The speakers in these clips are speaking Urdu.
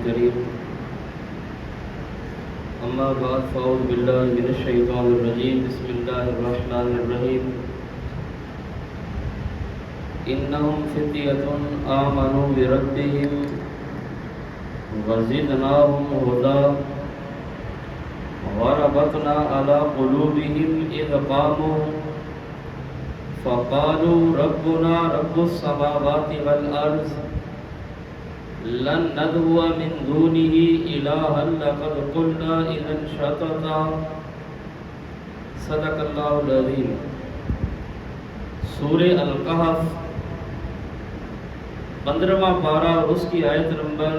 الكريم أما بعد فأعوذ بالله من الشيطان الرجيم بسم الله الرحمن الرحيم إنهم فتية آمنوا بربهم وزدناهم هدى وربطنا على قلوبهم إذ قاموا فقالوا ربنا رب السماوات والأرض لن ندعو من دونه إلها لقد قلنا إذا شططا صدق اللہ العظیم۔ سورہ الکہف 15واں پارہ اور اس کی آیت نمبر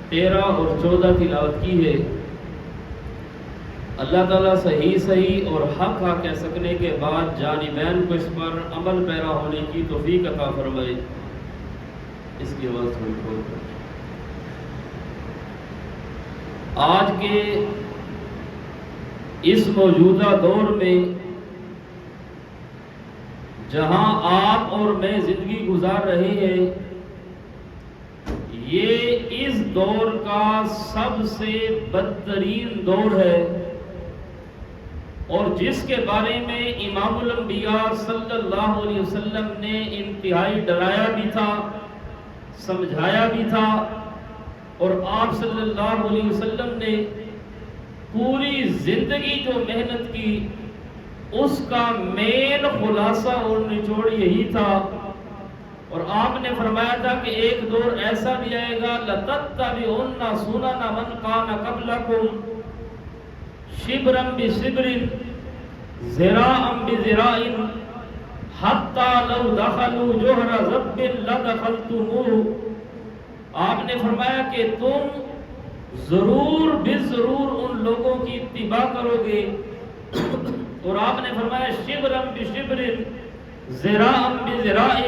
13 اور 14 تلاوت کی ہے۔ اللہ تعالیٰ صحیح اور حق کہہ سکنے کے بعد جانبین کو اس پر عمل پیرا ہونے کی توفیق عطا فرمائے۔ اس کی آواز تھوڑی کھول کر۔ آج کے اس موجودہ دور میں جہاں آپ اور میں زندگی گزار رہے ہیں، یہ اس دور کا سب سے بدترین دور ہے، اور جس کے بارے میں امام الانبیاء صلی اللہ علیہ وسلم نے انتہائی ڈرایا بھی تھا، سمجھایا بھی تھا، اور آپ صلی اللہ علیہ وسلم نے پوری زندگی جو محنت کی اس کا مین خلاصہ اور نچوڑ یہی تھا۔ اور آپ نے فرمایا تھا کہ ایک دور ایسا بھی آئے گا لَتَتَّبِعُنَّ سُنَنَ مَنْ كَانَ قَبْلَكُمْ شِبْرًا بِشِبْرٍ ذِرَاعًا بِذِرَاعٍ حَتَّى لَوْ دَخَلُوا جُحْرَ ضَبٍّ لَدَخَلْتُمُوهُ۔ آپ نے فرمایا کہ تم ضرور ان لوگوں کی اتباع کرو گے، اور آپ نے فرمایا شِبْرًا بِشِبْرٍ ذِرَاعًا بِذِرَاعٍ،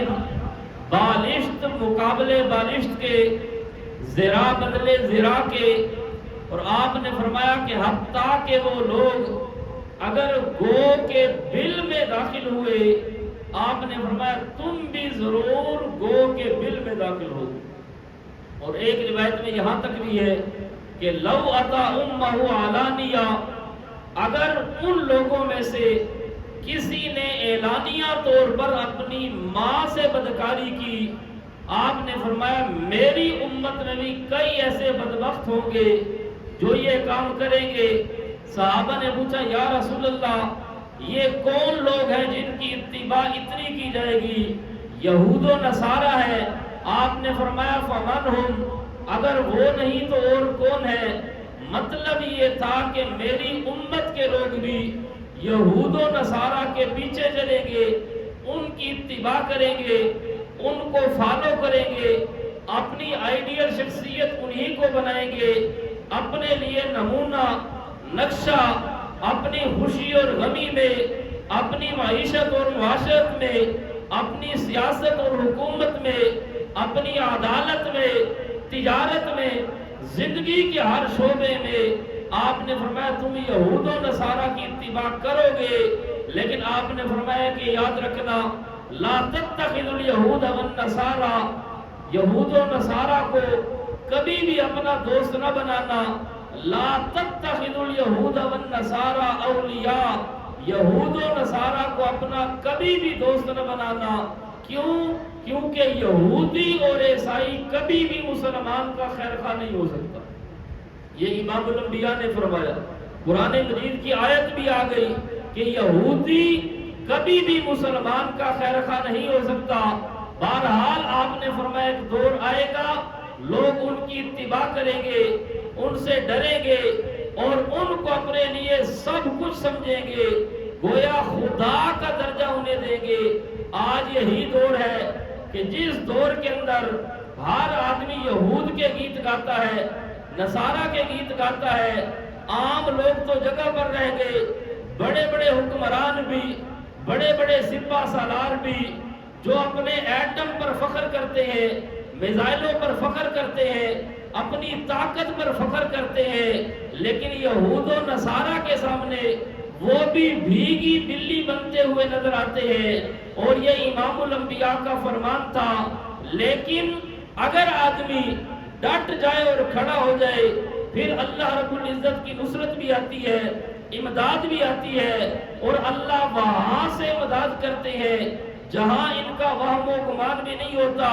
بالشت مقابلے بالشت کے، ذراع بدلے ذراع کے۔ اور آپ نے فرمایا کہ حتیٰ کہ وہ لوگ اگر گو کے بل میں داخل ہوئے، آپ نے فرمایا تم بھی ضرور گو کے بل میں داخل ہو۔ اور ایک روایت میں یہاں تک بھی ہے کہ لو اتا امہ علانیہ، اگر ان لوگوں میں سے کسی نے اعلانیہ طور پر اپنی ماں سے بدکاری کی، آپ نے فرمایا میری امت میں بھی کئی ایسے بدبخت ہوں گے جو یہ کام کریں گے۔ صحابہ نے پوچھا یا رسول اللہ یہ کون لوگ ہیں جن کی اتباع اتنی کی جائے گی؟ یہود و نصارہ ہے۔ آپ نے فرمایا فمن ہم، اگر وہ نہیں تو اور کون ہے؟ مطلب یہ تھا کہ میری امت کے لوگ بھی یہود و نصارہ کے پیچھے چلیں گے، ان کی اتباع کریں گے، ان کو فالو کریں گے، اپنی آئیڈیل شخصیت انہی کو بنائیں گے، اپنے لیے نمونہ نقشہ اپنی خوشی اور غمی میں، اپنی معیشت اور معاشرت میں، اپنی سیاست اور حکومت میں، اپنی عدالت میں، تجارت میں، زندگی کے ہر شعبے میں۔ آپ نے فرمایا تم یہود و نصارہ کی اتباع کرو گے، لیکن آپ نے فرمایا کہ یاد رکھنا لا تتخذوا الیہود والنصارى، یہود و نصارہ کو کبھی بھی اپنا دوست نہ بنانا۔ لا تتخذوا الیہود والنصارى اولیاء، یہود و نصارہ کو اپنا کبھی بھی دوست نہ بنانا۔ کیوں؟ کیونکہ یہودی اور عیسائی کبھی بھی مسلمان کا خیر خواہ نہیں ہو سکتا۔ یہ امام الانبیاء نے فرمایا۔ قرآن مجید کی آیت بھی آ گئی کہ یہودی کبھی بھی مسلمان کا خیر خواہ نہیں ہو سکتا۔ بہرحال آپ نے فرمایا ایک دور آئے گا لوگ ان کی اتباع کریں گے، ان سے ڈریں گے، اور ان کو اپنے لیے سب کچھ سمجھیں گے، گویا خدا کا درجہ انہیں دیں گے۔ آج یہی دور ہے کہ جس دور کے اندر ہر آدمی یہود کے گیت گاتا ہے، نصارہ کے گیت گاتا ہے، عام لوگ تو جگہ پر رہ گئے، بڑے بڑے حکمران بھی، بڑے بڑے سپہ سالار بھی جو اپنے ایٹم پر فخر کرتے ہیں، میزائلوں پر فخر کرتے ہیں، اپنی طاقت پر فخر کرتے ہیں، لیکن یہود و نصارہ کے سامنے وہ بھی بھیگی بلی بنتے ہوئے نظر آتے ہیں۔ اور یہ امام الانبیاء کا فرمان تھا۔ لیکن اگر آدمی ڈٹ جائے اور کھڑا ہو جائے، پھر اللہ رب العزت کی نصرت بھی آتی ہے، امداد بھی آتی ہے، اور اللہ وہاں سے امداد کرتے ہیں جہاں ان کا وہم و گمان بھی نہیں ہوتا۔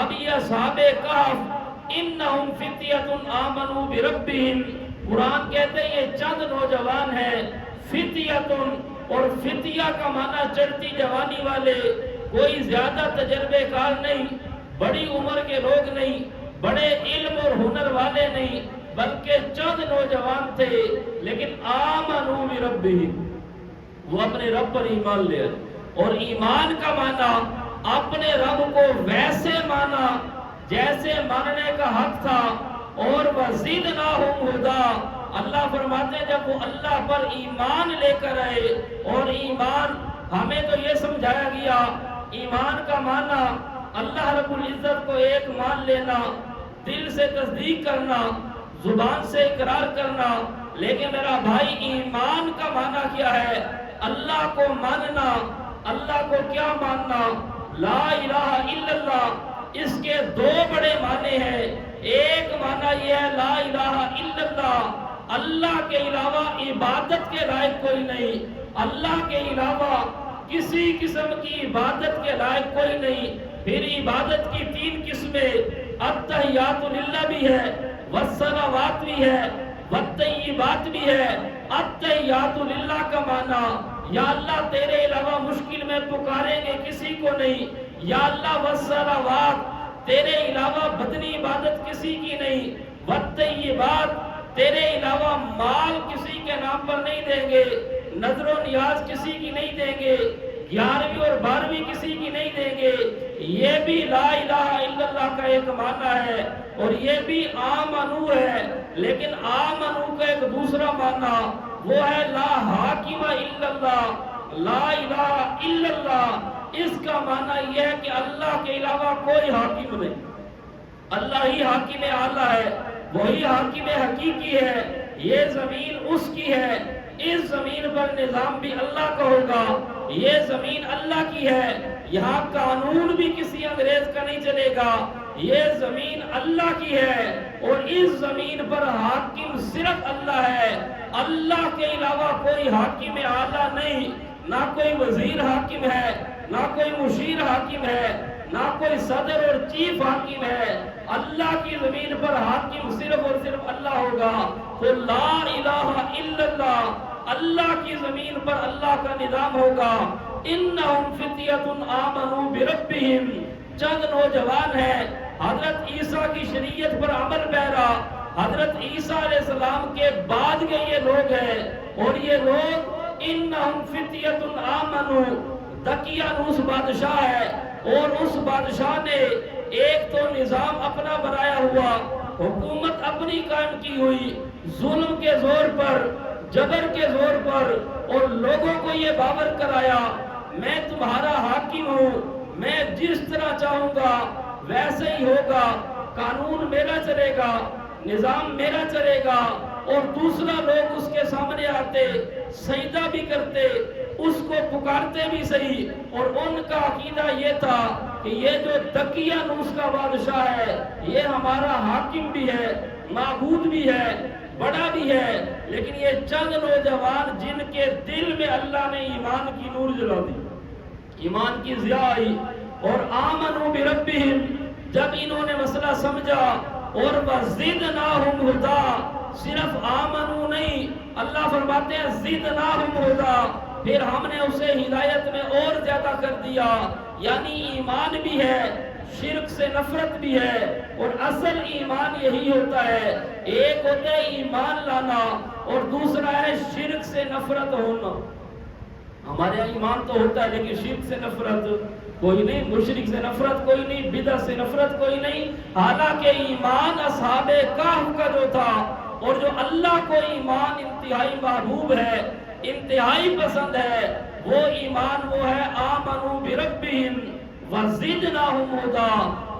اب یہ اصحاب کہف انہم فتیۃ آمنوا بربہم، قرآن کہتے ہیں یہ چند نوجوان ہیں، فتیۃ، اور فتیہ کا معنی چڑھتی جوانی والے، کوئی زیادہ تجربے کار نہیں، بڑی عمر کے لوگ نہیں، بڑے علم اور ہنر والے نہیں، بلکہ چند نوجوان تھے، لیکن آمنوا بربہم، وہ اپنے رب پر ایمان لے آئے۔ اور ایمان کا معنی اپنے رب کو ویسے مانا جیسے ماننے کا حق تھا، اور وزدناہم ھدا، اللہ فرماتے ہیں جب وہ اللہ پر ایمان لے کر آئے، اور ایمان ہمیں تو یہ سمجھایا گیا ایمان کا معنی اللہ رب العزت کو ایک مان لینا، دل سے تصدیق کرنا، زبان سے اقرار کرنا، لیکن میرا بھائی ایمان کا معنی کیا ہے؟ اللہ کو ماننا۔ اللہ کو کیا ماننا؟ لا الہ الا اللہ۔ اس کے دو بڑے معنی ہیں، ایک معنی یہ ہے لا الہ الا اللہ، اللہ کے علاوہ عبادت کے لائق کوئی نہیں، اللہ کے علاوہ کسی قسم کی عبادت کے لائق کوئی نہیں۔ پھر عبادت کی تین قسمیں، التحیات للہ بھی ہے، والصلوات بھی ہے، والطیبات بھی ہے۔ التحیات للہ کا معنی یا اللہ تیرے علاوہ مشکل میں پکاریں گے کسی کو نہیں، یا اللہ والصلوات تیرے علاوہ بدنی عبادت کسی کی نہیں، والطیبات تیرے علاوہ مال کسی کے نام پر نہیں دیں گے، نظر و نیاز کسی کی نہیں دیں گے، 11ویں اور 12ویں کسی کی نہیں دیں گے۔ یہ بھی لا الہ الا اللہ کا ایک معنی ہے، اور یہ بھی آمنو ہے، لیکن آمنو کا ایک دوسرا معنی وہ ہے لا حاکم الا اللہ، لا الہ الا اللہ۔ اس کا معنی یہ ہے کہ اللہ کے علاوہ کوئی حاکم نہیں، اللہ ہی حاکم اعلیٰ ہے، وہی حاکم حقیقی ہے، یہ زمین اس کی ہے، اس زمین پر نظام بھی اللہ کا ہوگا، یہ زمین اللہ کی ہے، یہاں قانون بھی کسی انگریز کا نہیں چلے گا، یہ زمین اللہ کی ہے، اور اس زمین پر حاکم صرف اللہ ہے، اللہ کے علاوہ کوئی حاکم اعلیٰ نہیں، نہ کوئی وزیر حاکم ہے، نہ کوئی مشیر حاکم ہے، نہ کوئی صدر اور چیف حاکم ہے، اللہ کی زمین پر حاکم صرف اور صرف اللہ ہوگا۔ تو لا الہ الا اللہ، اللہ کی زمین پر اللہ کا نظام ہوگا۔ انہم فتیۃ آمنوا بربہم، چند نوجوان ہیں حضرت عیسیٰ کی شریعت پر عمل پیرا، حضرت عیسیٰ علیہ السلام کے بعد کے یہ لوگ ہیں، اور یہ لوگ انہم فتیۃ آمنوا، دقیانوس بادشاہ ہے، اور اس بادشاہ نے ایک تو نظام اپنا بنایا ہوا، حکومت اپنی قائم کی ہوئی، ظلم کے زور پر، جبر کے زور پر، اور لوگوں کو یہ باور کرایا میں تمہارا حاکم ہوں، میں جس طرح چاہوں گا ویسے ہی ہوگا، قانون میرا چلے گا، نظام میرا چلے گا۔ اور دوسرا لوگ اس کے سامنے آتے، سجدہ بھی کرتے، اس کو پکارتے بھی صحیح، اور ان کا عقیدہ یہ تھا کہ یہ جو دقیانوس کا بادشاہ ہے یہ ہمارا حاکم بھی ہے، معبود بھی ہے، بڑا بھی ہے، لیکن یہ چند نوجوان جن کے دل میں اللہ نے ایمان کی نور جلا دی، ایمان کی ضیاء آئی، اور آمنوا بربہم، جب انہوں نے مسئلہ سمجھا، اور وزدناہم ھدا، صرف آمنو نہیں، اللہ فرماتے ہیں زدناہم ھدا، پھر ہم نے اسے ہدایت میں اور زیادہ کر دیا، یعنی ایمان بھی ہے، شرک سے نفرت بھی ہے، اور اصل ایمان یہی ہوتا ہے، ایک ہوتا ہے ایمان لانا، اور دوسرا ہے شرک سے نفرت ہونا۔ ہمارے یہاں ایمان تو ہوتا ہے لیکن شرک سے نفرت کوئی نہیں، مشرک سے نفرت کوئی نہیں، بدعت سے نفرت کوئی نہیں، حالانکہ ایمان اصحاب کہف کا جو تھا، اور جو اللہ کو ایمان انتہائی محبوب ہے، انتہائی پسند ہے، وہ ایمان وہ ہے آمنوا بربہم وزدناہم ھدا،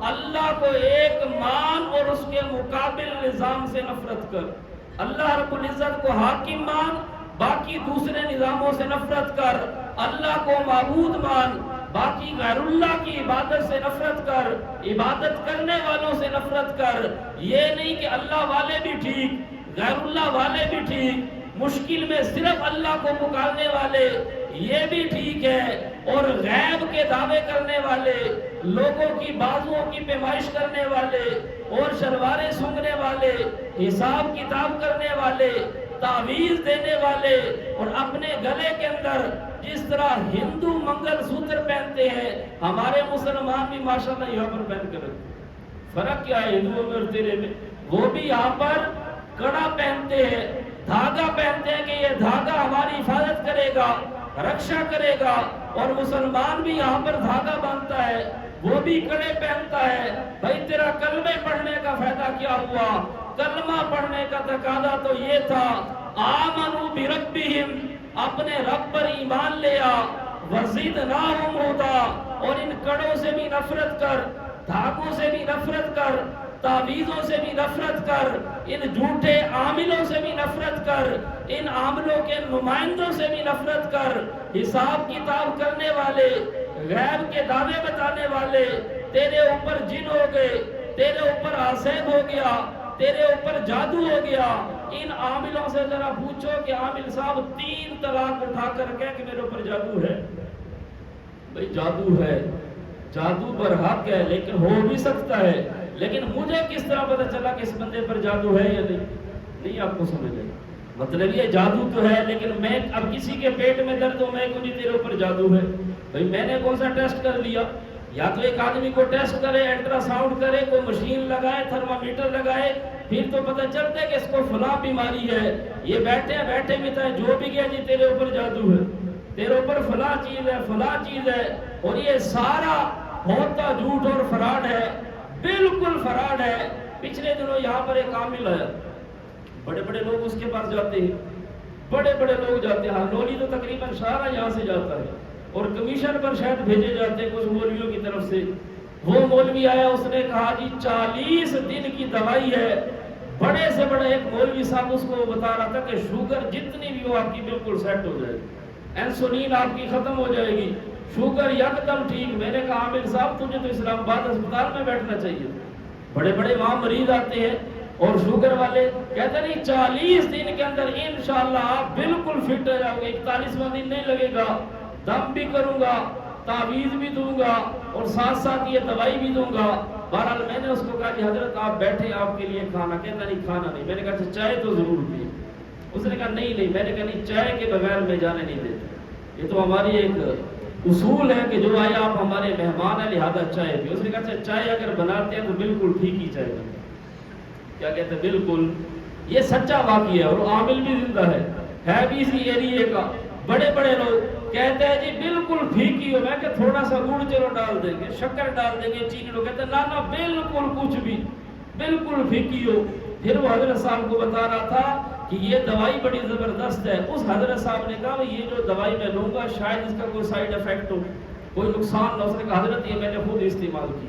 اللہ کو ایک مان اور اس کے مقابل نظام سے نفرت کر، اللہ رب العزت کو حاکم مان، باقی دوسرے نظاموں سے نفرت کر، اللہ کو معبود مان، باقی غیر اللہ کی عبادت سے نفرت کر، عبادت کرنے والوں سے نفرت کر. یہ نہیں کہ اللہ والے بھی ٹھیک، غیر اللہ والے بھی ٹھیک، مشکل میں صرف اللہ کو پکارنے والے یہ بھی ٹھیک ہے، اور غیب کے دعوے کرنے والے، لوگوں کی بازوؤں کی پیمائش کرنے والے اور شلواریں سونگھنے والے، حساب کتاب کرنے والے، تعویذ دینے والے، اور اپنے گلے کے اندر جس طرح ہندو منگل سوتر پہنتے ہیں ہمارے مسلمان بھی ماشاءاللہ یہاں پر پہن کر رکھتے ہیں. فرق کیا ہے ہندوؤں میں اور تیرے میں؟ وہ بھی یہاں پر کڑا پہنتے ہیں، دھاگا پہنتے ہیں کہ یہ دھاگا ہماری حفاظت کرے گا، رکشا کرے گا. اور مسلمان بھی یہاں پر دھاگا باندھتا ہے، وہ بھی کڑے پہنتا ہے. بھائی تیرا کلمے پڑھنے کا فائدہ کیا ہوا؟ کلمہ پڑھنے کا تقاضا تو یہ تھا آمنوا بربہم، اپنے رب پر ایمان لے آ، وزدناہم ہدی، اور ان کڑوں سے بھی نفرت کر، دھاگوں سے بھی نفرت کر، تعویذوں سے بھی نفرت کر، ان جھوٹے عاملوں سے بھی نفرت کر، ان عاملوں کے نمائندوں سے بھی نفرت کر. حساب کتاب کرنے والے، غیب کے دعوے بتانے والے، تیرے اوپر جن ہو گئے، تیرے اوپر آسیب ہو گیا، تیرے اوپر جادو ہو گیا. ان عاملوں سے ذرا پوچھو کہ عامل صاحب 3 طلاق اٹھا کر کہہ کہ میرے اوپر جادو ہے. بھئی جادو ہے، جادو پر حق ہے، لیکن ہو بھی سکتا ہے، لیکن مجھے کس طرح پتہ چلا کہ اس بندے پر جادو ہے یا نہیں آپ کو سمجھ آئے. مطلب یہ جادو تو ہے، لیکن میں اب کسی کے پیٹ میں درد ہو، میں کیوں نہیں تیرے اوپر جادو ہے؟ بھئی میں نے کون سا ٹیسٹ کر لیا؟ یا تو ایک آدمی کو ٹیسٹ کرے، الٹرا ساؤنڈ کرے، کوئی مشین لگائے، تھرمامیٹر لگائے، پھر تو پتہ چلتا ہے کہ اس کو فلاں بیماری ہے. یہ بیٹھے بھی تھا جو بھی گیا جی تیرے اوپر جادو ہے، تیرے اوپر فلاں چیز ہے، فلاں چیز ہے. اور یہ سارا ہوتا جھوٹ اور فراڈ ہے، بالکل فراڈ ہے. پچھلے دنوں یہاں پر ایک عامل آیا، بڑے بڑے لوگ اس کے پاس جاتے ہیں، بڑے بڑے لوگ جاتے ہیں، ہنولی تو تقریباً سارا یہاں سے جاتا ہے، اور کمیشن پر شاید بھیجے جاتے ہیں کچھ مولویوں کی طرف سے. وہ مولوی آیا، اس نے کہا جی 40 دن کی دوائی ہے. بڑے سے بڑے ایک مولوی صاحب اس کو بتا رہا تھا کہ شوگر جتنی بھی ہو آپ کی بالکل سیٹ ہو جائے گی، انسولین آپ کی ختم ہو جائے گی، شوگر یکدم ٹھیک. میں نے کہا عامر صاحب تجھے تو اسلام آباد اسپتال میں بیٹھنا چاہیے، بڑے بڑے وہاں مریض آتے ہیں اور شوگر والے کہتے نہیں 40 دن کے اندر انشاءاللہ آپ بالکل فٹ ہو جاؤ گے، 41واں دن نہیں لگے گا، دم بھی کروں گا، تعویذ بھی دوں گا، اور ساتھ ساتھ یہ دوائی بھی دوں گا. بہرحال میں نے اس کو کہا کہ حضرت آپ بیٹھے، آپ کے لیے کھانا. کہتا نہیں کھانا نہیں. میں نے کہا چائے تو ضرور پیے. اس نے کہا نہیں. میں نے کہا نہیں، چائے کے بغیر میں جانے نہیں دیتا، یہ تو ہماری ایک اصول ہے کہ جو آئے آپ ہمارے مہمان ہیں لہذا چائے پی. اس نے کہا چائے اگر بناتے ہیں تو بالکل ٹھیک ہی چائے بناتے. کیا کہتے ہیں بالکل، یہ سچا واقعہ ہے، اور عامل بھی زندہ ہے بھی اسی ایریے کا. بڑے بڑے لوگ کہتے ہیں جی بالکل پھیکی ہو. میں کہ تھوڑا سا گڑ چلو ڈال دیں گے، شکر ڈال دیں گے، چینی. لوگ کہتے ہیں نا بالکل کچھ بھی، بالکل پھیکی ہو. پھر وہ حضرت صاحب کو بتا رہا تھا کہ یہ دوائی بڑی زبردست ہے. اس حضرت صاحب نے کہا یہ جو دوائی میں لوں گا شاید اس کا کوئی سائیڈ افیکٹ ہو، کوئی نقصان نہ. اس نے کہا حضرت یہ میں نے خود استعمال کی،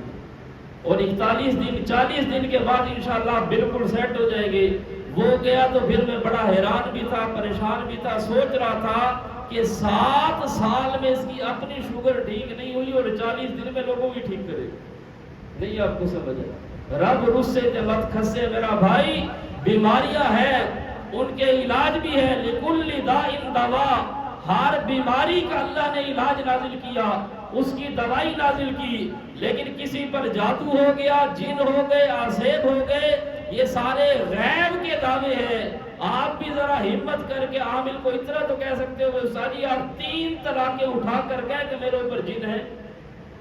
اور 40 دن کے بعد انشاءاللہ بالکل سیٹ ہو جائیں گے. وہ گیا تو پھر میں بڑا حیران بھی تھا، پریشان بھی تھا. سوچ رہا تھا کہ 7 سال میں اس کی اپنی شوگر ٹھیک نہیں ہوئی اور 40 دن میں لوگوں کی ٹھیک کرے. نہیں آپ کو سمجھ آیا؟ رب رسے تے مت کھسے میرا بھائی. بیماریاں ہیں، ان کے علاج بھی ہے. لکل داء دوا، ہر بیماری کا اللہ نے علاج نازل کیا، اس کی دوائی نازل کی. لیکن کسی پر جادو ہو گیا، جن ہو گئے، آسیب ہو گئے، یہ سارے غیب کے دعوے ہیں. آپ بھی ذرا ہمت کر کے عامل کو اتنا تو کہہ سکتے ہو ساری آپ 3 طلاقیں اٹھا کر کہہ کہ میرے اوپر جن ہے،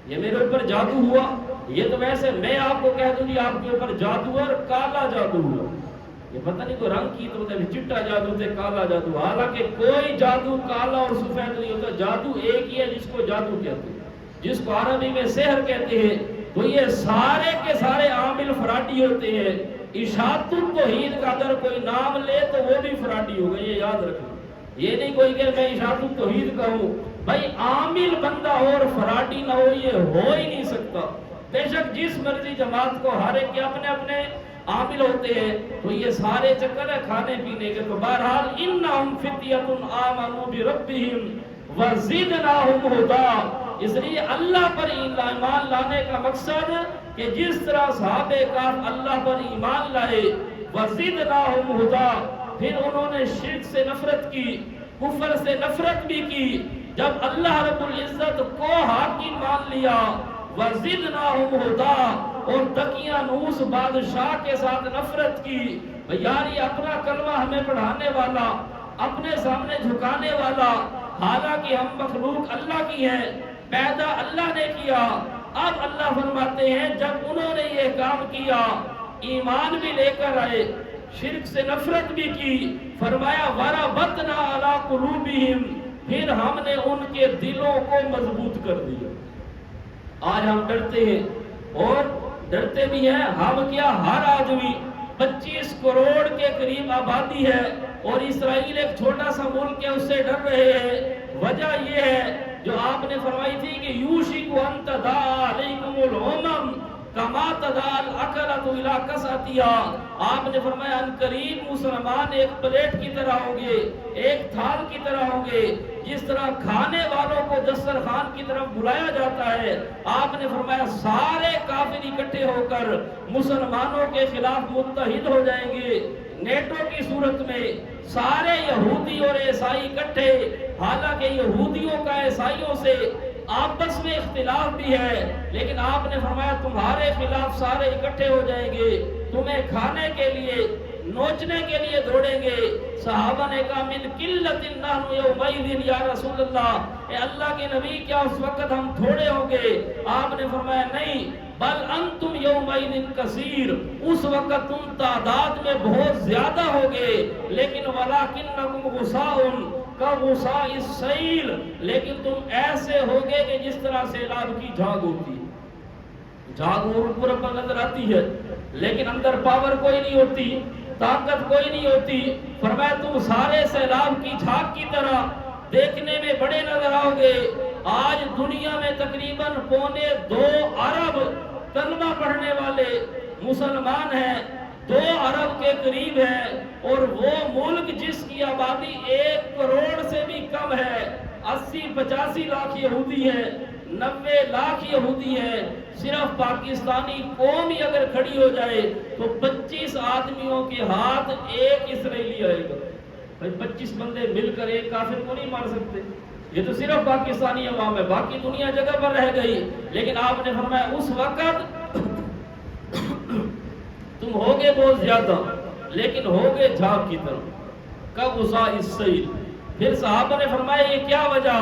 یہ میرے اوپر جادو ہوا. یہ تو ویسے میں آپ کو کہہ دوں گی آپ کے اوپر جادو اور کالا جادو ہوا. یہ پتہ نہیں کوئی رنگ کی تو چٹا جادو تھے، کالا جادو. حالانکہ کوئی جادو کالا اور سفید نہیں ہوتا، جادو ایک ہی ہے جس کو جادو کہتے ہیں، جس کو عربی میں سحر کہتے ہیں. تو یہ سارے کے سارے عامل فراڈی ہوتے ہیں. اشاعت التوحید کا اگر کوئی نام لے تو وہ بھی فراڈی ہوگا، یہ یاد رکھیں. یہ نہیں کوئی کہ میں اشاعت التوحید کا ہوں. بھائی عامل بندہ اور فراڈی نہ ہو یہ ہو ہی نہیں سکتا. بے شک جس مرضی جماعت کو ہر ایک کے اپنے اپنے عامل ہوتے ہیں، تو یہ سارے چکر ہے کھانے پینے کے. تو بہرحال انہم فتیۃ آمنوا بربہم وزدناہم ہدی. اس لیے اللہ پر ایمان لانے کا مقصد کہ جس طرح صحابہ کہف اللہ پر ایمان لائے وزدناہم ھدا، پھر انہوں نے شرک سے نفرت کی، کفر سے نفرت بھی کی، جب اللہ رب العزت کو حاکم مان لیا وزدناہم ھدا، اور دقیانوس بادشاہ کے ساتھ نفرت کی، یار یہ اپنا کلمہ ہمیں پڑھانے والا، اپنے سامنے جھکانے والا، حالانکہ ہم مخلوق اللہ کی ہیں، پیدا اللہ نے کیا۔ اب اللہ فرماتے ہیں جب انہوں نے یہ کام کیا، ایمان بھی لے کر آئے، شرک سے نفرت بھی کی، فرمایا وَرَبَطْنَا عَلَىٰ قُلُوبِهِمْ، پھر ہم نے ان کے دلوں کو مضبوط کر دیا۔ آج ہم ڈرتے ہیں اور ڈرتے بھی ہیں، ہم کیا ہر آدمی 25 کروڑ کے قریب آبادی ہے اور اسرائیل ایک چھوٹا سا ملک ہے، اس سے ڈر رہے ہیں۔ وجہ یہ ہے جو آپ نے فرمائی تھی کہ یوشک ان تداعی علیکم الامم کما تداعی الاکلۃ الی کساتها، آپ نے فرمایا ان قریب مسلمان ایک پلیٹ کی طرح ہوں گے، ایک تھال کی طرح ہوں گے، جس طرح کھانے والوں کو دسترخوان کی طرف بلایا جاتا ہے۔ آپ نے فرمایا سارے کافر اکٹھے ہو کر مسلمانوں کے خلاف متحد ہو جائیں گے، نیٹو کی صورت میں سارے یہودی اور عیسائی اکٹھے، حالانکہ یہودیوں کا عیسائیوں سے آپس میں اختلاف بھی ہے، لیکن آپ نے فرمایا تمہارے خلاف سارے اکٹھے ہو جائیں گے، تمہیں کھانے کے لیے نوچنے کے لیے دوڑیں گے۔ صحابہ نے کہا من قلت نحن یومئذ یا رسول اللہ، اے اللہ کے نبی کیا اس وقت ہم تھوڑے ہوں گے؟ آپ نے فرمایا نہیں، بل انتم یومئذ کثیر، اس وقت تم تعداد میں بہت زیادہ ہوگے، لیکن ولکنکم غثاء کغثاء السیل، لیکن تم ایسے ہوگے کہ جس طرح سیلاب کی جھاگ ہوتی ہے، جھاگ اوپر پر نظر آتی ہے لیکن اندر پاور کوئی نہیں ہوتی، طاقت کوئی نہیں ہوتی۔ فرمایا تم سارے سیلاب کی جھاگ کی طرح دیکھنے میں بڑے نظر آؤ گے۔ آج دنیا میں تقریباً 2.25 ارب کلمہ پڑھنے والے مسلمان ہیں، 2 ارب کے قریب ہیں، اور وہ ملک جس کی آبادی 1 کروڑ سے بھی کم ہے، 80-85 لاکھ یہودی ہیں، 90 لاکھ یہودی ہیں۔ صرف پاکستانی قوم ہی اگر کھڑی ہو جائے تو 25 آدمیوں کے ہاتھ ایک اسرائیلی آئے گا۔ 25 بندے مل کر ایک کافر کو نہیں مار سکتے۔ یہ تو صرف پاکستانی عوام ہے، باقی دنیا جگہ پر رہ گئی، لیکن آپ نے فرمایا اس وقت تم ہوگے بہت زیادہ لیکن ہوگے جھاگ کی طرح کغثاء السیل۔ پھر صحابہ نے فرمایا یہ کیا وجہ؟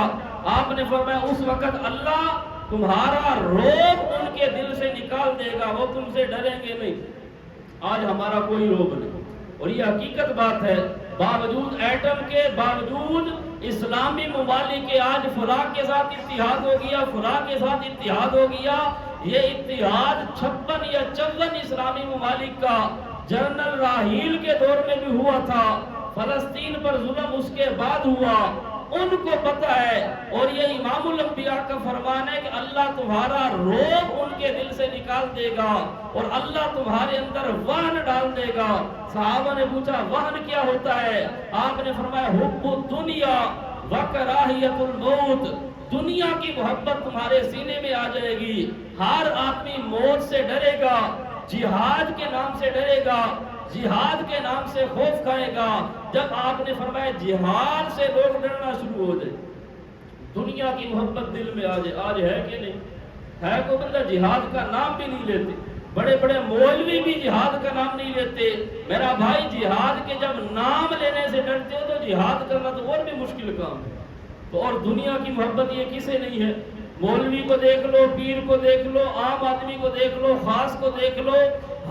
آپ نے فرمایا اس وقت اللہ تمہارا روب ان کے دل سے نکال دے گا، وہ تم سے ڈریں گے نہیں۔ آج ہمارا کوئی روب نہیں، اور یہ حقیقت بات ہے، باوجود ایٹم کے، باوجود اسلامی ممالک کے آج فلاں کے ساتھ اتحاد ہو گیا، فلاں کے ساتھ اتحاد ہو گیا، یہ اتحاد 56 یا 54 اسلامی ممالک کا جنرل راحیل کے دور میں بھی ہوا تھا، فلسطین پر ظلم اس کے بعد ہوا، ان کو پتہ ہے، اور یہ امام الانبیاء کا فرمان ہے کہ اللہ تمہارا روب ان کے دل سے نکال دے گا اور اللہ تمہارے اندر وہن ڈال دے گا۔ صحابہ نے پوچھا وہن کیا ہوتا ہے؟ آپ نے فرمایا حب الدنیا وکراہیت الموت، دنیا کی محبت تمہارے سینے میں آ جائے گی، ہر آدمی موت سے ڈرے گا، جہاد کے نام سے ڈرے گا، جہاد کے نام سے خوف کھائے گا۔ جب آپ نے فرمایا جہاد سے لوگ ڈرنا شروع ہو جائے، دنیا کی محبت دل میں آ جائے، آج ہے کہ نہیں ہے؟ کوئی بندہ جہاد کا نام بھی نہیں لیتے، بڑے بڑے مولوی بھی جہاد کا نام نہیں لیتے۔ میرا بھائی جہاد کے جب نام لینے سے ڈرتے ہو تو جہاد کرنا تو اور بھی مشکل کام ہے۔ تو اور دنیا کی محبت یہ کسے نہیں ہے؟ مولوی کو دیکھ لو، پیر کو دیکھ لو، عام آدمی کو دیکھ لو، خاص کو دیکھ لو،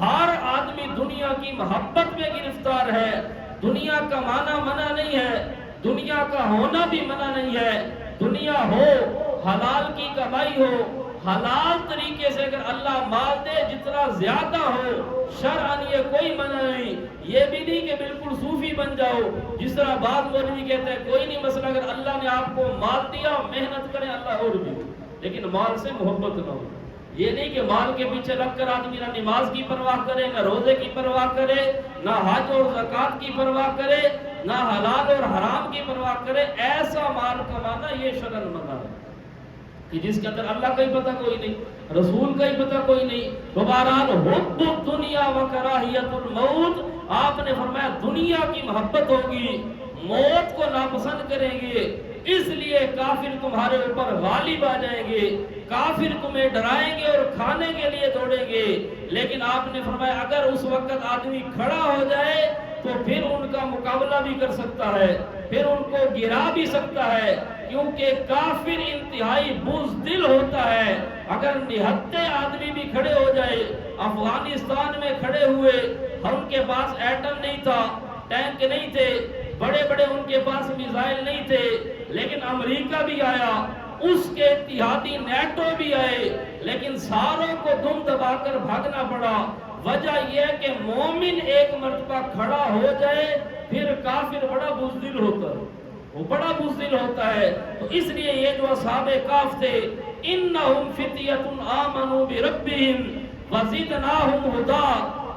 ہر آدمی دنیا کی محبت میں گرفتار ہے۔ دنیا کا مانا منع نہیں ہے، دنیا کا ہونا بھی منع نہیں ہے۔ دنیا ہو، حلال کی کمائی ہو، حلال طریقے سے اگر اللہ مال دے جتنا زیادہ ہو، شرعاً یہ کوئی منع نہیں۔ یہ بھی نہیں کہ بالکل صوفی بن جاؤ، جس طرح بعض مولوی کہتے ہیں کوئی نہیں مسئلہ، اگر اللہ نے آپ کو مال دیا محنت کریں اللہ اور بھی، لیکن مال سے محبت نہ ہو۔ یہ نہیں کہ مال کے پیچھے لگ کر آدمی نہ نماز کی پرواہ کرے، نہ روزے کی پرواہ کرے، نہ حج اور زکوٰۃ کی پرواہ کرے، نہ حلال اور حرام کی پرواہ کرے۔ ایسا مال کمانا یہ شرعاً منع ہے۔ کہ جس کے اندر اللہ کا ہی پتہ کوئی نہیں، رسول کا ہی پتہ کوئی نہیں. تو بہرحال حب الدنیا و کراہیت الموت، آپ نے فرمایا دنیا کی محبت ہوگی، موت کو ناپسند کریں گے، اس لیے کافر تمہارے اوپر غالب آ جائیں گے، کافر تمہیں ڈرائیں گے اور کھانے کے لیے دوڑیں گے. لیکن آپ نے فرمایا اگر اس وقت آدمی کھڑا ہو جائے تو پھر ان کا مقابلہ بھی کر سکتا ہے، پھر ان کو گرا بھی سکتا ہے، کیونکہ کافر انتہائی بزدل ہوتا ہے. اگر نہتے آدمی بھی کھڑے ہو جائے، افغانستان میں کھڑے ہوئے، ان کے پاس ایٹم نہیں تھا، ٹینک نہیں تھے، بڑے بڑے ان کے پاس میزائل نہیں تھے، لیکن امریکہ بھی آیا، اس کے اتحادی نیٹو بھی آئے، لیکن ساروں کو دم دبا کر بھاگنا پڑا. وجہ یہ ہے کہ مومن ایک مرتبہ کھڑا ہو جائے پھر کافر بڑا بزدل ہوتا ہے، وہ بڑا بزدل ہوتا ہے. تو اس لیے یہ جو اصحاب کہف تھے، انہم فتیۃ آمنوا بربہم وزدناہم ھدا،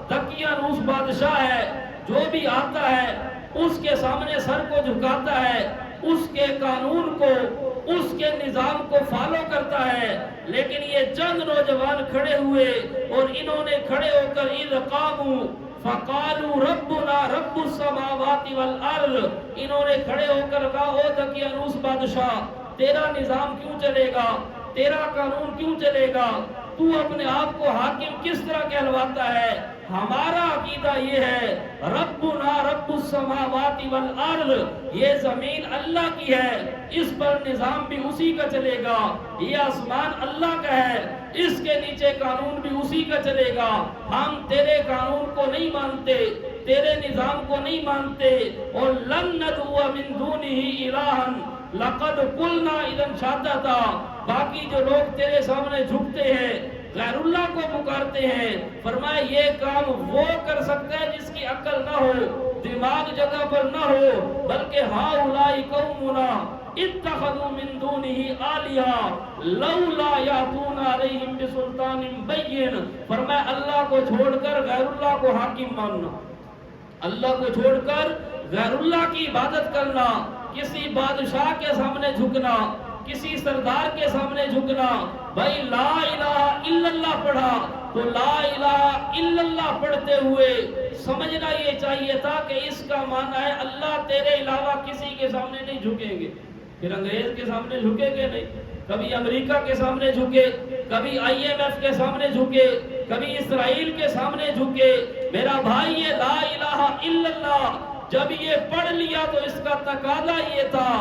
دقیانوس بادشاہ ہے، جو بھی آتا ہے اس کے سامنے سر کو جھکاتا ہے، اس کے قانون کو، اس کے نظام کو فالو کرتا ہے. لیکن یہ چند نوجوان کھڑے ہوئے اور انہوں نے کھڑے ہو کر اذ قاموا فقالوا ربنا رب السماوات والارض، انہوں نے کھڑے ہو کر کہا او دقیانوس بادشاہ، تیرا نظام کیوں چلے گا، تیرا قانون کیوں چلے گا، تو اپنے آپ کو حاکم کس طرح کہلواتا ہے؟ ہمارا عقیدہ یہ ہے ربنا رب السماوات والارض، یہ زمین اللہ کی ہے، اس پر نظام بھی اسی کا چلے گا، یہ آسمان اللہ کا ہے، اس کے نیچے قانون بھی اسی کا چلے گا. ہم تیرے قانون کو نہیں مانتے، تیرے نظام کو نہیں مانتے. اور لن ندعو من دونہ الہا لقد قلنا اذا شہادتا، باقی جو لوگ تیرے سامنے جھکتے ہیں، غیر اللہ کو پکارتے ہیں، فرمایا یہ کام وہ کر سکتا ہے جس کی عقل نہ ہو، دماغ جگہ پر نہ ہو، بلکہ ہؤلاء قومنا اتخذوا من دونہ آلہۃ لولا یاتون علیہم بسلطان بین. فرمایا اللہ کو چھوڑ کر غیر اللہ کو حاکم ماننا، اللہ کو چھوڑ کر غیر اللہ کی عبادت کرنا، کسی بادشاہ کے سامنے جھکنا، کسی سردار کے سامنے جھکنا. بھائی لا الہ الا اللہ پڑھا تو لا الہ الا اللہ پڑھتے ہوئے سمجھنا یہ چاہیے تھا کہ اس کا معنی ہے اللہ تیرے علاوہ کسی کے سامنے نہیں جھکیں گے. پھر انگریز کے سامنے جھکے گے نہیں، کبھی امریکہ کے سامنے جھکے، کبھی IMF کے سامنے جھکے، کبھی اسرائیل کے سامنے جھکے. میرا بھائی یہ لا الہ الا اللہ جب یہ پڑھ لیا تو اس کا تقاضا یہ تھا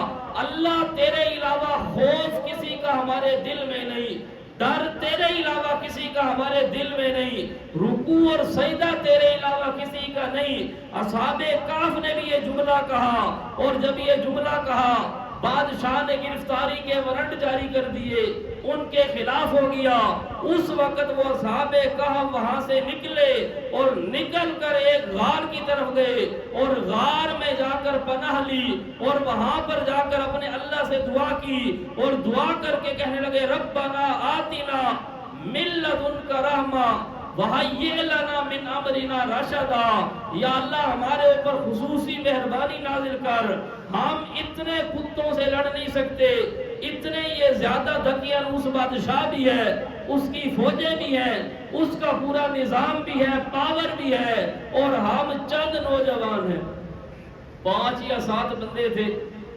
اللہ تیرے علاوہ خوف کسی کا ہمارے دل میں نہیں، ڈر تیرے علاوہ کسی کا ہمارے دل میں نہیں، رکوع اور سجدہ تیرے علاوہ کسی کا نہیں. اصحاب کہف نے بھی یہ جملہ کہا، اور جب یہ جملہ کہا بادشاہ نے گرفتاری کے وارنٹ جاری کر دیے، ان کے خلاف ہو گیا. اس وقت وہ اصحاب کہف وہاں سے نکلے اور نکل کر ایک غار کی طرف گئے اور غار میں جا کر پناہ لی اور وہاں پر جا کر اپنے اللہ سے دعا کی اور دعا کر کے کہنے لگے ربنا آتنا من لدنک رحمہ وَهَيِّئْ لَنَا مِنْ أَمْرِنَا رَشَدًا. یا اللہ ہمارے اوپر خصوصی مہربانی نازل کر، ہم اتنے کتوں سے لڑ نہیں سکتے، اتنے یہ زیادہ دقیانوس بادشاہ بھی ہے، اس کی فوجیں بھی ہیں، اس کا پورا نظام بھی ہے، پاور بھی ہے، اور ہم چند نوجوان ہیں. 5 یا 7 بندے تھے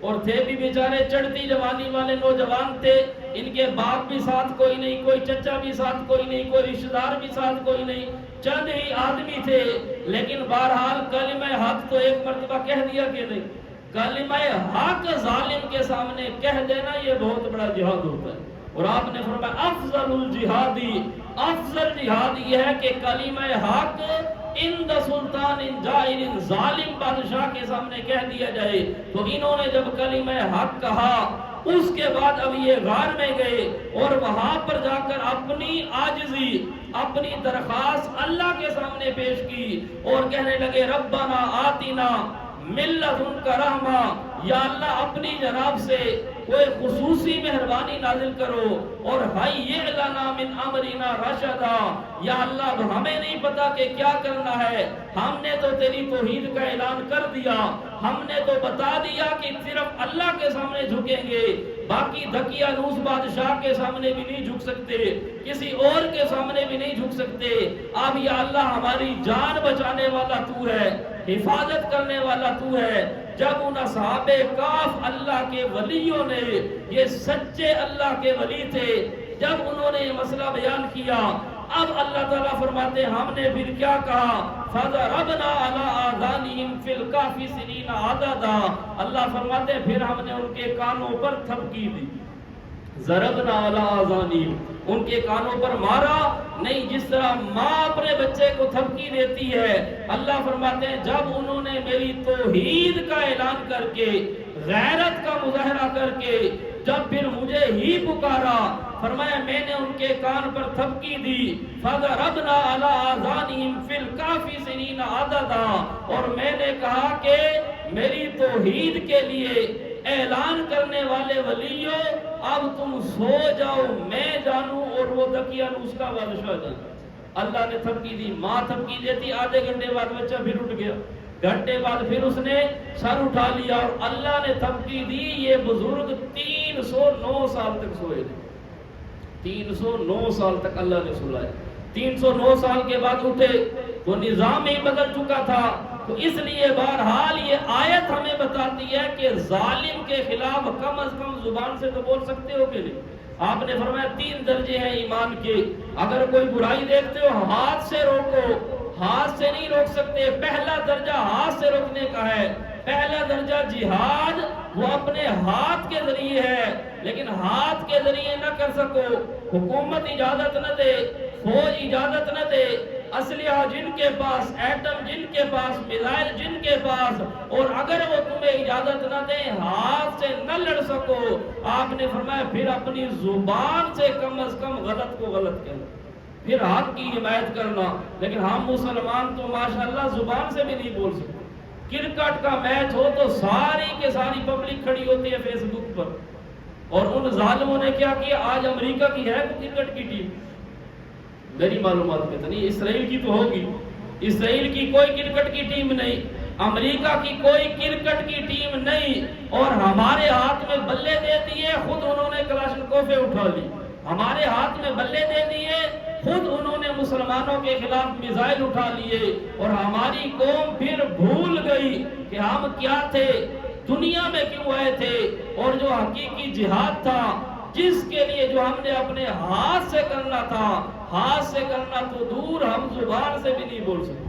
اور تھے بھی بیچارے چڑھتی جوانی والے نوجوان تھے، ان کے باپ بھی ساتھ کوئی نہیں، کوئی چچا بھی ساتھ کوئی نہیں، کوئی رشتہ دار بھی ساتھ کوئی نہیں، چند ہی آدمی تھے. لیکن بہرحال کلمہ حق تو ایک مرتبہ کہہ دیا کہ نہیں، کلمہ حق ظالم کے سامنے کہہ دینا یہ بہت بڑا جہاد ہوتا ہے. اور آپ نے فرمایا افضل الجہادی، افضل جہاد یہ ہے کہ کلمہ حق اند سلطان جائر، ظالم بادشاہ کے سامنے کہہ دیا جائے. تو انہوں نے جب کلمہ حق کہا اس کے بعد اب یہ غار میں گئے اور وہاں پر جا کر اپنی عاجزی، اپنی درخواست اللہ کے سامنے پیش کی اور کہنے لگے ربنا آتنا من لدنک رحمہ، یا اللہ اپنی جناب سے کوئی خصوصی مہربانی نازل کرو، اور ہیئ لنا من امرنا رشدا، یا اللہ ہمیں نہیں پتا کہ کیا کرنا ہے، ہم نے تو تیری توحید کا اعلان کر دیا، ہم نے تو بتا دیا کہ صرف اللہ کے سامنے جھکیں گے، باقی دقیانوس بادشاہ کے سامنے بھی نہیں جھک سکتے، کسی اور کے سامنے بھی نہیں جھک سکتے۔ اب یا اللہ ہماری جان بچانے والا تو ہے، حفاظت کرنے والا تو ہے۔ جب ان اصحاب کہف اللہ کے ولیوں نے، یہ سچے اللہ کے ولی تھے، جب انہوں نے یہ مسئلہ بیان کیا، اب اللہ تعالیٰ فرماتے ہیں ہم نے پھر کیا کہا، فَضَرَبْنَا عَلَىٰ آذَانِهِمْ فِي الْكَهْفِ سِنِينَ عَدَدًا، اللہ فرماتے ہیں پھر ہم نے ان کے کانوں پر تھپکی دی، ضربنا علی آذانہم، ان کے کانوں پر مارا نہیں، جس طرح ماں اپنے بچے کو تھپکی دیتی ہے۔ اللہ فرماتے ہیں جب انہوں نے میری توحید کا اعلان کر کے، غیرت کا مظاہرہ کر کے، جب پھر مجھے ہی پکارا، فرمایا میں نے ان کے کان پر تھپکی دی، فَضَرَبْنَا عَلَىٰ آذَانِهِمْ فِي الْكَهْفِ سِنِينَ عَدَدًا، اور میں نے کہا کہ میری توحید کے لیے اعلان کرنے والے ولیوں اب تم سو جاؤ، میں جانوں اور وہ دقیانوس کا بادشاہ جانا۔ اللہ نے تھپکی دی، ماں تھپکی دیتی، آدھے گھنٹے بعد بچہ پھر اٹھ گیا، گھنٹے بعد پھر اس نے سر اٹھا لیا، اور اللہ نے تھپکی دی، یہ بزرگ 309 سال تک سوئے تھے، 309 سال تک اللہ نے سلائے، 309 سال کے بعد اٹھے، وہ نظام ہی بدل چکا تھا۔ تو اس لیے بہرحال یہ آیت ہمیں بتاتی ہے کہ ظالم کے خلاف کم از کم زبان سے تو بول سکتے ہو کہ نہیں۔ آپ نے فرمایا 3 درجے ہیں ایمان کے، اگر کوئی برائی دیکھتے ہو ہاتھ سے روکو، ہاتھ سے نہیں روک سکتے، پہلا درجہ ہاتھ سے روکنے کا ہے، پہلا درجہ جہاد وہ اپنے ہاتھ کے ذریعے ہے، لیکن ہاتھ کے ذریعے نہ کر سکو، حکومت اجازت نہ دے، فوج اجازت نہ دے، اسلحہ جن کے پاس، ایٹم جن کے پاس، میزائل جن کے پاس، اور اگر وہ تمہیں اجازت نہ دیں ہاتھ سے نہ لڑ سکو، آپ نے فرمایا پھر اپنی زبان سے کم از کم غلط کو غلط کہنا، پھر حق کی حمایت کرنا۔ لیکن ہم مسلمان تو ماشاءاللہ زبان سے بھی نہیں بول سکتے۔ کرکٹ کا میچ ہو تو ساری کے ساری پبلک کھڑی ہوتی ہے فیس بک پر، اور ان ظالموں نے کیا کیا، آج امریکہ کی ہے کرکٹ کی ٹیم، میری معلومات میں تو نہیں، اسرائیل کی تو ہوگی، اسرائیل کی کوئی کرکٹ کی ٹیم نہیں، امریکہ کی کوئی کرکٹ کی ٹیم نہیں، اور ہمارے ہاتھ میں بلے دے دیے، خود انہوں نے کلاشنکوفیں اٹھا لی، ہمارے ہاتھ میں بلے دے دیے، خود انہوں نے مسلمانوں کے خلاف میزائل اٹھا لیے، اور ہماری قوم پھر بھول گئی کہ ہم کیا تھے، دنیا میں کیوں آئے تھے، اور جو حقیقی جہاد تھا جس کے لیے جو ہم نے اپنے ہاتھ سے کرنا تھا، ہاتھ سے کرنا تو دور، ہم زبان سے بھی نہیں بول سکتے،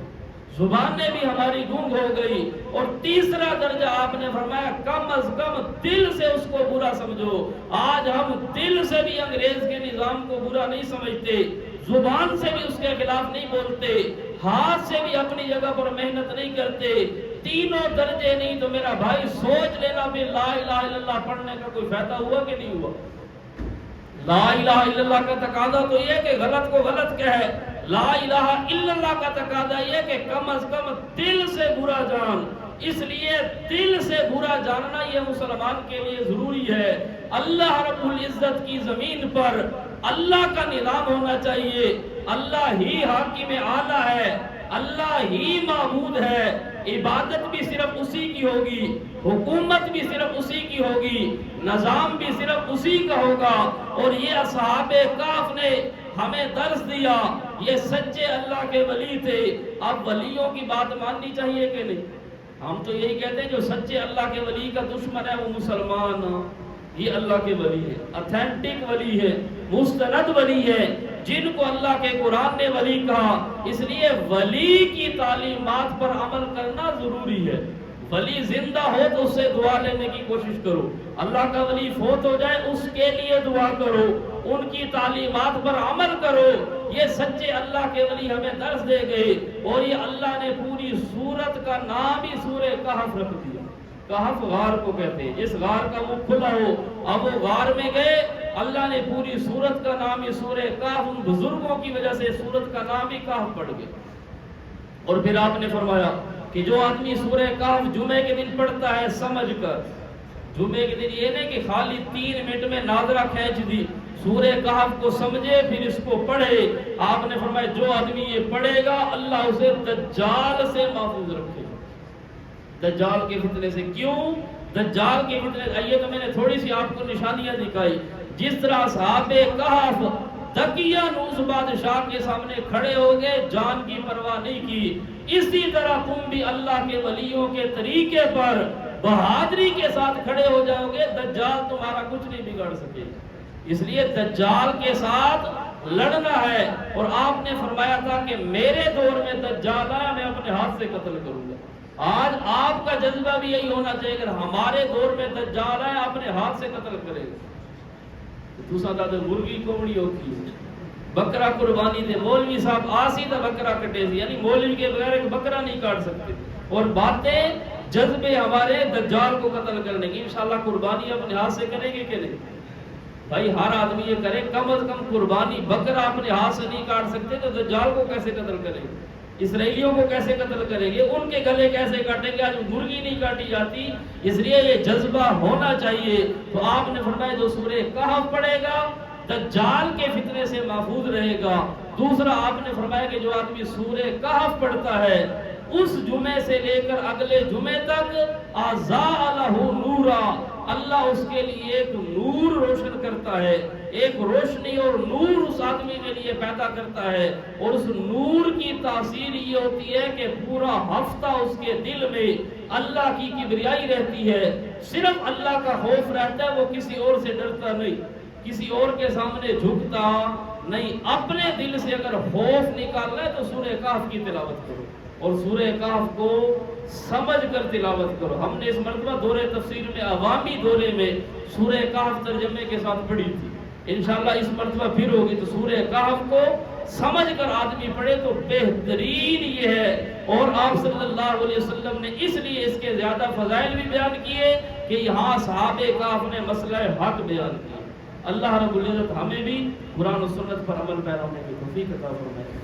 زبان نے بھی ہماری گونگ ہو گئی۔ اور تیسرا درجہ آپ نے فرمایا کم از کم دل سے اس کو برا سمجھو۔ آج ہم دل سے بھی انگریز کے نظام کو برا نہیں سمجھتے، زبان سے بھی اس کے خلاف نہیں بولتے، ہاتھ سے بھی اپنی جگہ پر محنت نہیں کرتے۔ تینوں درجے نہیں تو میرا بھائی سوچ لینا بھی لا الہ الا اللہ پڑھنے کا کوئی فائدہ ہوا کہ نہیں ہوا؟ لا الہ الا اللہ کا تقاضا تو یہ کہ غلط کو غلط کہے، لا الہ الا اللہ کا تقاضا یہ کہ کم از کم دل سے برا جان۔ اس لیے دل سے برا جاننا یہ مسلمان کے لیے ضروری ہے۔ اللہ رب العزت کی زمین پر اللہ کا نظام ہونا چاہیے، اللہ ہی حاکم اعلیٰ ہے، اللہ ہی معبود ہے، عبادت بھی صرف اسی کی ہوگی، حکومت بھی صرف اسی کی ہوگی، نظام بھی صرف اسی کا ہوگا۔ اور یہ اصحاب کہف نے ہمیں درس دیا، یہ سچے اللہ کے ولی تھے۔ اب ولیوں کی بات ماننی چاہیے کہ نہیں؟ ہم تو یہی کہتے ہیں جو سچے اللہ کے ولی کا دشمن ہے وہ مسلمان، یہ اللہ کے ولی ہے، اتھینٹک ولی ہے، مستند ولی ہے، جن کو اللہ کے قرآن نے ولی کہا۔ اس لیے ولی کی تعلیمات پر عمل کرنا ضروری ہے۔ ولی زندہ ہو تو اس سے دعا لینے کی کوشش کرو، اللہ کا ولی فوت ہو جائے اس کے لیے دعا کرو، ان کی تعلیمات پر عمل کرو۔ یہ سچے اللہ کے ولی ہمیں درس دے گئے، اور یہ اللہ نے پوری سورت کا نام ہی سورہ کہف رکھ دیا۔ کہف غار کو کہتے ہیں، جس غار کا منہ کھلا ہو، اب وہ غار میں گئے، اللہ نے پوری سورت کا نام ہی سورہ کہف، ان بزرگوں کی وجہ سے سورت کا نام ہی کہف پڑ گیا۔ اور پھر آپ نے فرمایا کہ جو آدمی سورہ کہف جمعے کے دن پڑھتا ہے سمجھ کر، جمعے کے دن یہ نہیں کہ خالی 3 منٹ میں ناظرہ کھینچ دی، سورہ کہف کو سمجھے پھر اس کو پڑھے. آپ نے فرمایا جو آدمی یہ پڑھے گا اللہ اسے دجال سے محفوظ رکھے گا. دجال کے فتنے سے. کیوں دجال کے فتنے؟ آئیے تو میں نے تھوڑی سی آپ کو نشانیاں دکھائی. جس طرح صحابہ کہف دکیہ نوز بادشاہ کے سامنے کھڑے ہو گئے، جان کی پرواہ نہیں کی، اسی طرح تم بھی اللہ کے ولیوں کے طریقے پر بہادری کے ساتھ کھڑے ہو جاؤ گے. دجال تمہارا کچھ نہیں بگاڑ سکے. اس لیے دجال کے ساتھ لڑنا ہے. اور آپ نے فرمایا تھا کہ میرے دور میں دجال آیا میں اپنے ہاتھ سے قتل کروں گا. آج آپ کا جذبہ بھی یہی ہونا چاہیے کہ ہمارے دور میں دجال آیا اپنے ہاتھ سے قتل کرے گا. دوسرا دادا مرغی کوڑی ہوتی ہے، بکرا قربانی دے، مولوی صاحب آسی دا بکرا کٹے سی، یعنی مولوی کے بغیر ایک بکرا نہیں کاٹ سکتے. اور باتیں جذبے ہمارے دجال کو قتل کرنے کی. انشاءاللہ قربانی اپنے ہاتھ سے کریں گے کہ نہیں؟ بھائی ہر آدمی یہ کرے، کم از کم قربانی بکرا اپنے ہاتھ سے نہیں کاٹ سکتے تو دجال کو کیسے قتل کریں گے؟ اسرائیلیوں کو کیسے قتل کریں گے؟ ان کے گلے کیسے کاٹیں گے؟ آج مرغی نہیں کاٹی جاتی. اس لیے یہ جذبہ ہونا چاہیے. تو آپ نے فرمایا جو سورہ کہف پڑھے گا دجال کے فتنے سے محفوظ رہے گا. دوسرا آپ نے فرمایا کہ جو آدمی سورہ کہف پڑھتا ہے اس جمعے سے لے کر اگلے جمعے تک اضاء لہ نورا، اللہ اس کے لیے ایک نور روشن کرتا ہے، ایک روشنی اور نور اس آدمی کے لیے پیدا کرتا ہے. اور اس نور کی تاثیر یہ ہوتی ہے کہ پورا ہفتہ اس کے دل میں اللہ کی کبریائی رہتی ہے، صرف اللہ کا خوف رہتا ہے. وہ کسی اور سے ڈرتا نہیں، کسی اور کے سامنے جھکتا نہیں. اپنے دل سے اگر خوف نکالنا ہے تو سورہ کہف کی تلاوت کرو اور سورہ کہف کو سمجھ کر تلاوت کرو. ہم نے اس مرتبہ دورے تفسیر میں عوامی دورے میں سورہ کہف ترجمے کے ساتھ پڑھی تھی. انشاءاللہ اس مرتبہ پھر ہوگی تو سورہ کہف کو سمجھ کر آدمی پڑھے تو بہترین یہ ہے. اور آپ صلی اللہ علیہ وسلم نے اس لیے اس کے زیادہ فضائل بھی بیان کیے کہ یہاں صحابہ کہف نے مسئلہ حق بیان کیا. اللہ رب العزت ہمیں بھی قرآن و سنت پر عمل پیرا ہونے کی توفیق عطا فرمائے.